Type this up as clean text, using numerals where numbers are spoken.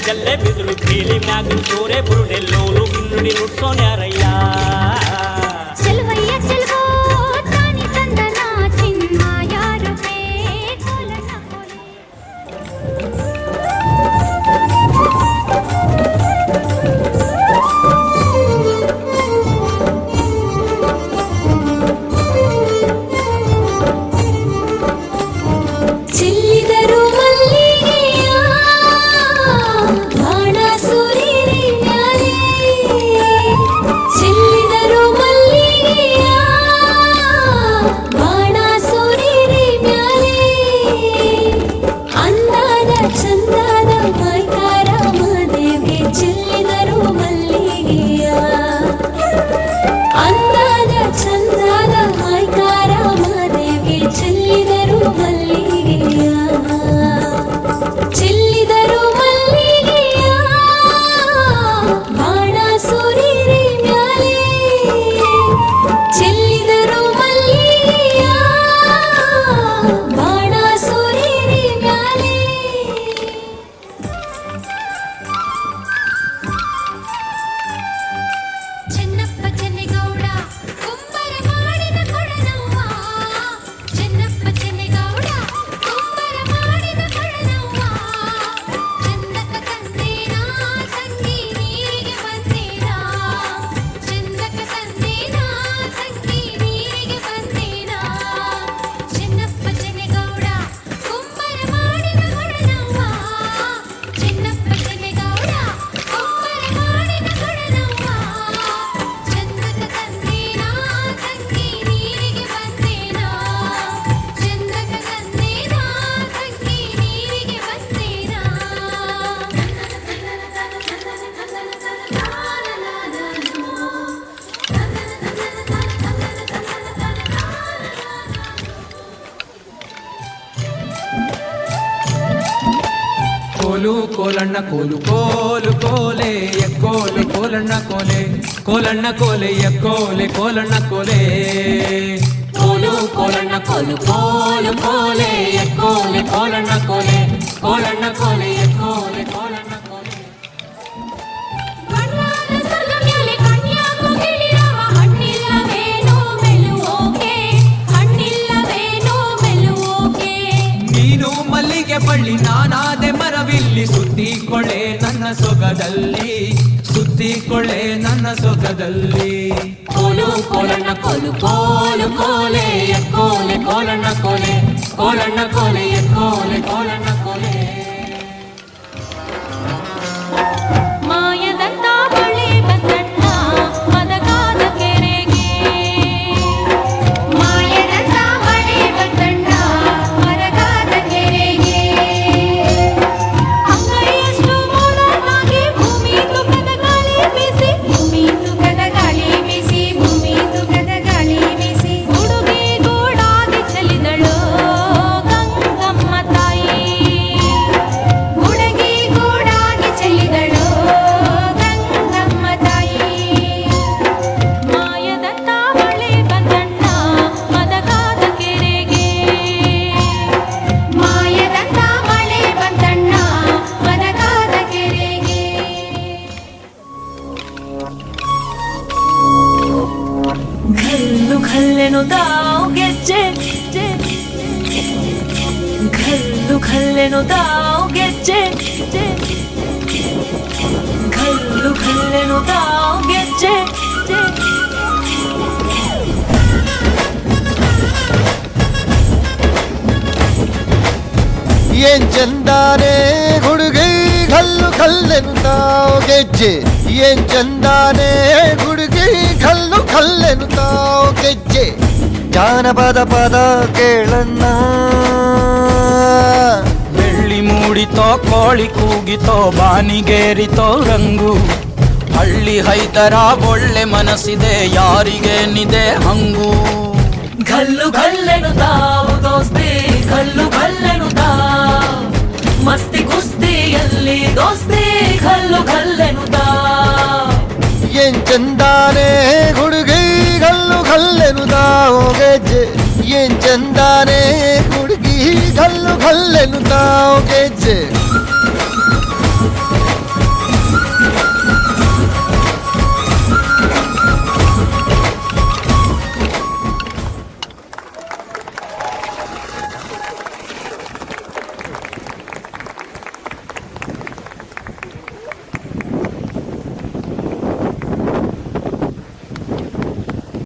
ಜಲ್ಲೆ ಬಿದ್ರು ಕೀಲಿ ಮ್ಯಾಗಿನ ಸೋರೆ ಬುರುಡೆಲ್ಲೋಲು ಕಿನ್ನುಡಿ ನುಡ್ಸೋನ್ಯಾರಯ್ಯ ಚೆಲುವಯ್ಯ ಚೆಲುವೋ ತಾನಿ ತಂದನ ಚಿನ್ಮಾಯ ರೂಪೇ ಕೋಲಣ್ಣ ಕೋಲೆ ಚೆಲ್ಲಿದರು ಮಲ್ಲಿಗೆಯ ಬಾಣ ಸುರಿರಿ ಮ್ಯಾಲೆ ಚೆಲ್ಲಿದರು ಮಲ್ಲಿಗೆಯ ಬಾಣ ಸುರಿರಿ ಮ್ಯಾಲೆ ಅಂದಾದ ಚಂದಾದ ಮೈಕಾರ ಮಾದೇವಿಗೆ ಚೆಲ್ಲಿದರು ಮಲ್ಲಿಗೆಯ ಅಂದಾದ ಚಂದಾದ ಮೈಕಾರ ಮಾದೇವಿಗೆ ಚೆಲ್ಲಿದರು ಮಲ್ಲಿಗೆಯ ಚೆಲ್ಲಿದರು ಮಲ್ಲಿಗೆಯ ಬಾಣ ಸುರಿರಿ ಮ್ಯಾಲೆ ಚೆಲ್ಲಿದರು ಮಲ್ಲಿಗೆಯ ಬಾಣ ಸುರಿರಿ ಮ್ಯಾಲೆ ಚೆನ್ನಪ್ಪ ಚೆನ್ನೇಗೌಡ ಕುಂಬರ ಮಾಡಿದ ಕೊಡನವ್ವ ಚೆನ್ನಪ್ಪ ಚೆನ್ನೇಗೌಡ ಕುಂಬರ ಮಾಡಿದ ಕೊಡನವ್ವ ಚಂದಕ ತಂದೇನ ತಂಗಿ ನೀರಿಗೆ ಬಂದೇನ ಚಂದಕ ತಂದೇನ ತಂಗಿ ನೀರಿಗೆ ಬಂದೇನ ಚೆನ್ನಪ್ಪ ಚೆನ್ನೇಗೌಡ ಕುಂಬರ ಮಾಡಿದ ಕೊಡನವ್ವ ಚೆನ್ನಪ್ಪ ಚೆನ್ನೇಗೌಡ ಕುಂಬರ ಮಾಡಿದ ಕೊಡನವ್ವ ಚಂದಕ ತಂದೇನ ತಂಗಿ ನೀರಿಗೆ ಬಂದೇನ ಚಂದಕ ತಂದೇನ ತಂಗಿ ನೀರಿಗೆ ಬಂದೇನ ಕೋಲು ಕೋಲಣ್ಣ ಕೋಲು ಕೋಲು ಕೋಲೆ ಎಕ್ಕೋಲೆ ಕೋಲಣ್ಣ ಕೋಲೆ ಕೋಲಣ್ಣ ಕೋಲೆ ಎಕ್ಕೋಲೆ ಕೋಲಣ್ಣ ಕೋಲೆ ಕೋಲು ಕೋಲಣ್ಣ ಕೋಲು ಕೋಲು ಕೋಲೆ ಎಕ್ಕೋಲೆ ಕೋಲಣ್ಣ ಕೋಲೆ ಕೋಲಣ್ಣ ಕೋಲೆ ಎಕ್ಕೋಲೆ ಕೋಲಣ್ಣ ಕೋಲೆ ಬಣ್ಣದ ಸಲ್ಲ ಮ್ಯಾಲೆ ಕನ್ಯಾಕು ಗಿಳಿರವ ಹಣ್ಣಿಲ್ಲವೇನೋ ಮೆಲುವೋಕೆ ಹಣ್ಣಿಲ್ಲವೇನೋ ಮೆಲುವೋಕೆ ನೀನು ಮಲ್ಲಿಗೆ ಬಳ್ಳಿ ನಾನಾದೆ ಮರವಿಲ್ಲಿ ಸುತ್ತಿಕೊಳ್ಳೆ ನನ್ನ ಸೊಗದಲ್ಲಿ ಸುತ್ತಿಕೊಳ್ಳೆ ನನ್ನ ಸೊಗದಲ್ಲಿ ಕೋಲು ಕೋಲಣ್ಣ ಕೋಲು ಕೋಲು ಕೋಲೆ ಎಕ್ಕೋಲೆ ಕೋಲಣ್ಣ ಕೋಲೆ ಕೋಲಣ್ಣ ಕೋಲೆ ಎಕ್ಕೋಲೆ ಕೋಲಣ್ಣ ಕೋಲೆ ಮಾಯದಂತ ಬಳೆ ಬಂದಣ್ಣ ಮದಗಾದ ಕೆರೆಗೆ ಮಾಯದಂತ ಬಳೆ ಬಂದಣ್ಣ ಮದಗಾದ ಕೆರೆಗೆ ಅಂಗೈಯಷ್ಟು ಮೋಡವಾಗಿ ಭೂಮಿ ತುಕದ ಗಾಳಿ ಬೀಸಿ ಭೂಮಿ ತುಕದ ಗಾಳಿ ಬೀಸಿ ಭೂಮಿ ತುಕದ ಗಾಳಿ ಬೀಸಿ ಹುಡುಗಿ ಗೂಡಾಗಿ ಚೆಲ್ಲಿದಳು ಗಂಗಮ್ಮ ತಾಯಿ ಹುಡುಗಿ ಗೂಡಾಗಿ ಚೆಲ್ಲಿದಳು ಗಂಗಮ್ಮ ತಾಯಿ ಮಾಯದಂತ ಮಳೆ ಬಂದಣ್ಣ ಮದಗಾದ ಕೆರೆಗೆ ಮಾಯದಂತ ಮಳೆ ಬಂದಣ್ಣ ಮದಗಾದ ಕೆರೆಗೆ ಘಲ್ಲು ಘಲ್ಲೆನು ತಾವು ಗೆಜ್ಜೆ ಘಲ್ಲು ಘಲ್ಲೆನು ತಾವು ಗೆಜ್ಜೆ ಘಲ್ಲು ಘಲ್ಲೆನು ತಾವು ಗೆಜ್ಜೆ ಏನ್ ಚಂದಾನೆ ಹುಡುಗಿ ಕಲ್ಲು ಕಲ್ಲೆನುತ್ತಾವ್ ಗೆಜ್ಜೆ ಏನ್ ಚಂದಾನೆ ಹುಡುಗಿ ಕಲ್ಲು ಕಲ್ಲೆನುತ್ತಾವ್ ಗೆಜ್ಜೆ ಜಾನಪದ ಪದ ಕೇಳಣ್ಣ ಬೆಳ್ಳಿ ಮೂಡಿತೋ ಕೋಳಿ ಕೂಗಿತೋ ಬಾನಿಗೇರಿತೋ ರಂಗು ಹಳ್ಳಿ ಹೈದರ ಒಳ್ಳೆ ಮನಸ್ಸಿದೆ ಯಾರಿಗೇನಿದೆ ಹಂಗು ಘಲ್ಲು ಘಲ್ಲೆನು ತಾವು ದೋಸ್ತಿ ಘಲ್ಲು ಘಲ್ಲೆನು ತಾವ್ ಮಸ್ತಿ ಕುಸ್ತಿಯಲ್ಲಿ ದೋಸ್ತಿ ಘಲ್ಲು ಘಲ್ಲೆನು ತಾವ್ ಏನ್ ಚಂದಾನೆ ಹುಡುಗಿ ಕಲ್ಲು ಕಲ್ಲೆನುತ್ತಾವ್ ಗೆಜ್ಜೆ ಏನ್ ಚಂದಾನೆ ಹುಡುಗಿ ಕಲ್ಲು ಕಲ್ಲೆನುತ್ತಾವ್ ಗೆಜ್ಜೆ